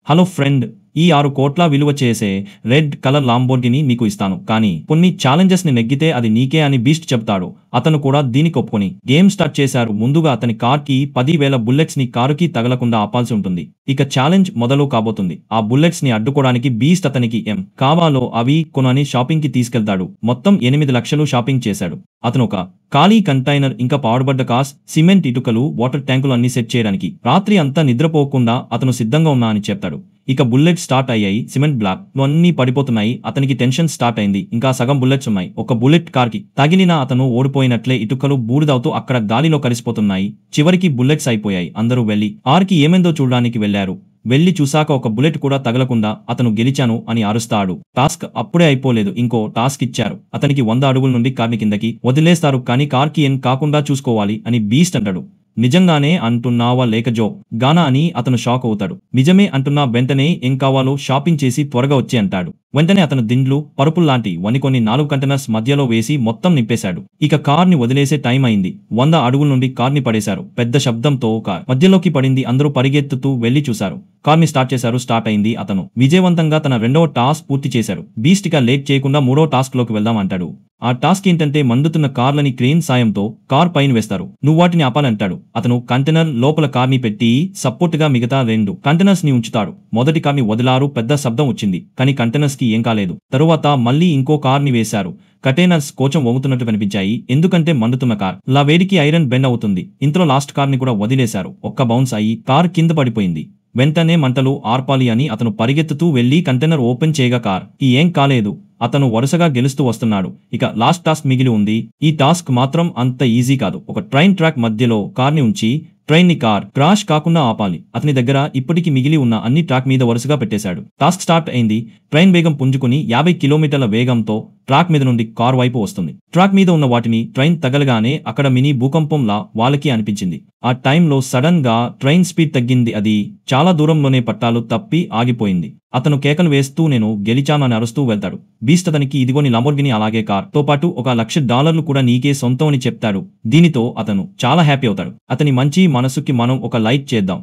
Hello friend, ఈ 6 కోట్ల విలువ చేసే రెడ్ కలర్ లాంబోర్గిని నీకు ఇస్తాను. కానీ కొన్ని ఛాలెంజెస్ ని నెగ్గితే అది నీకే అని బీస్ట్ చెప్తాడు. అతను కూడా దీనికి ఒప్పుకొని గేమ్ స్టార్ట్ చేశారు. ముందుగా అతని కార్ కి 10,000 బుల్లెట్స్ ని కారుకి తగలకుండా ఆపాల్సి ఉంటుంది. ఇక ఛాలెంజ్ మొదలు కాబోతుంది. ఆ బుల్లెట్స్ ని అడ్డుకోవడానికి బీస్ట్ అతనికి ఏం కావాలో అవి కొనని షాపింగ్ కి తీసుకెళ్తాడు. మొత్తం 8 లక్షలు షాపింగ్ చేశాడు. అతను ఒక ఖాళీ కంటైనర్, ఇంకా పాడుబడ్డ కాస్, సిమెంట్ ఇటుకలు, వాటర్ ట్యాంకులు అన్ని సెట్ చేయడానికి రాత్రి అంతా నిద్రపోకుండా అతను సిద్ధంగా ఉన్నా అని చెప్తాడు. ఇక బుల్లెట్ స్టార్ట్ అయ్యాయి. సిమెంట్ బ్లాక్ అన్నీ పడిపోతున్నాయి. అతనికి టెన్షన్ స్టార్ట్ అయింది. ఇంకా సగం బుల్లెట్స్ ఉన్నాయి. ఒక బుల్లెట్ కార్ కి తగిలినా అతను ఓడిపోయినట్లే. ఇటుకలు బూడిదవుతూ అక్కడ గాలిలో కలిసిపోతున్నాయి. చివరికి బుల్లెట్స్ అయిపోయాయి. అందరూ వెళ్లి ఆర్కి ఏమైందో చూడడానికి వెళ్లారు. వెళ్లి చూశాక ఒక బుల్లెట్ కూడా తగలకుండా అతను గెలిచాను అని అరుస్తాడు. టాస్క్ అప్పుడే అయిపోలేదు. ఇంకో టాస్క్ ఇచ్చారు. అతనికి 100 అడుగుల నుండి కార్ని కిందకి వదిలేస్తారు. కానీ కార్కి ఏం కాకుండా చూసుకోవాలి అని బీస్ట్ అంటాడు. నిజంగానే అంటున్నావా లేక జో గానా అని అతను షాక్ అవుతాడు. నిజమే అంటున్నా, వెంటనే ఏం కావాలో షాపింగ్ చేసి త్వరగా వచ్చి అంటాడు. వెంటనే అతను దిండ్లు, పరుపుల్లాంటి కొన్ని 4 కంటైనర్స్ మధ్యలో వేసి మొత్తం నింపేశాడు. ఇక కార్ ని వదిలేసే టైం అయింది. 100 అడుగుల నుండి కార్ ని పడేశారు. పెద్ద శబ్దంతో కార్ మధ్యలోకి పడింది. అందరూ పరిగెత్తుతూ వెళ్లి చూశారు. కార్ ని స్టార్ట్ చేశారు. స్టార్ట్ అయింది. అతను విజయవంతంగా తన 2వ టాస్క్ పూర్తి చేశారు. బీస్ట్ గా లేట్ చేయకుండా 3వ టాస్క్ లోకి వెళ్దాం అంటాడు. ఆ టాస్క్ ఏంటంటే మండుతున్న కార్లని క్రేన్ సాయంతో కార్ పైన వేస్తారు. నువ్వు వాటిని ఆపాలంటాడు. అతను కంటైనర్ లోపల కార్ ని పెట్టి సపోర్ట్ గా మిగతా 2 కంటైనర్స్ ని ఉంచుతాడు. మొదటి కార్ ని వదిలారు. పెద్ద శబ్దం వచ్చింది. కానీ కంటైనర్స్ కి ఏం కాలేదు. తరువాత మళ్ళీ ఇంకో కార్ ని వేశారు. కంటైనర్స్ కొంచెం వంగుతున్నట్టు కనిపించాయి. ఎందుకంటే మండుతున్న కార్ లా వేడికి ఐరన్ బెండ్ అవుతుంది. ఇంతలో లాస్ట్ కార్ ని కూడా వదిలేశారు. ఒక్క బౌన్స్ అయ్యి కార్ కింద పడిపోయింది. వెంటనే మంటలు ఆర్పాలి అని అతను పరిగెత్తుతూ వెళ్లి కంటైనర్ ఓపెన్ చేయగా కార్ కి ఏం కాలేదు. అతను వరుసగా గెలుస్తూ వస్తున్నాడు. ఇక లాస్ట్ టాస్క్ మిగిలి ఉంది. ఈ టాస్క్ మాత్రం అంత ఈజీ కాదు. ఒక ట్రైన్ ట్రాక్ మధ్యలో కార్ ని ఉంచి ట్రైన్ ని కార్ క్రాష్ కాకుండా ఆపాలి. అతని దగ్గర ఇప్పటికి మిగిలి ఉన్న అన్ని ట్రాక్ మీద వరుసగా పెట్టేశాడు. టాస్క్ స్టార్ట్ అయింది. ట్రైన్ వేగం పుంజుకుని 50 కిలోమీటర్ల వేగంతో ట్రాక్ మీద నుండి కార్ వైపు వస్తుంది. ట్రాక్ మీద ఉన్న వాటిని ట్రైన్ తగలగానే అక్కడ మినీ భూకంపంలా వాళ్ళకి అనిపించింది. ఆ టైంలో సడన్ గా ట్రైన్ స్పీడ్ తగ్గింది. అది చాలా దూరంలోనే పట్టాలు తప్పి ఆగిపోయింది. అతను కేకలు వేస్తూ నేను గెలిచానని అరుస్తూ వెళ్తాడు. బీస్ట్ అతనికి ఇదిగోని లంబోర్గిని అలాగే కార్ తో పాటు $1,00,000 కూడా నీకే సొంతం అని చెప్తాడు. దీనితో అతను చాలా హ్యాపీ అవుతాడు. అతని మంచి మనసుకి మనం ఒక లైక్ చేద్దాం.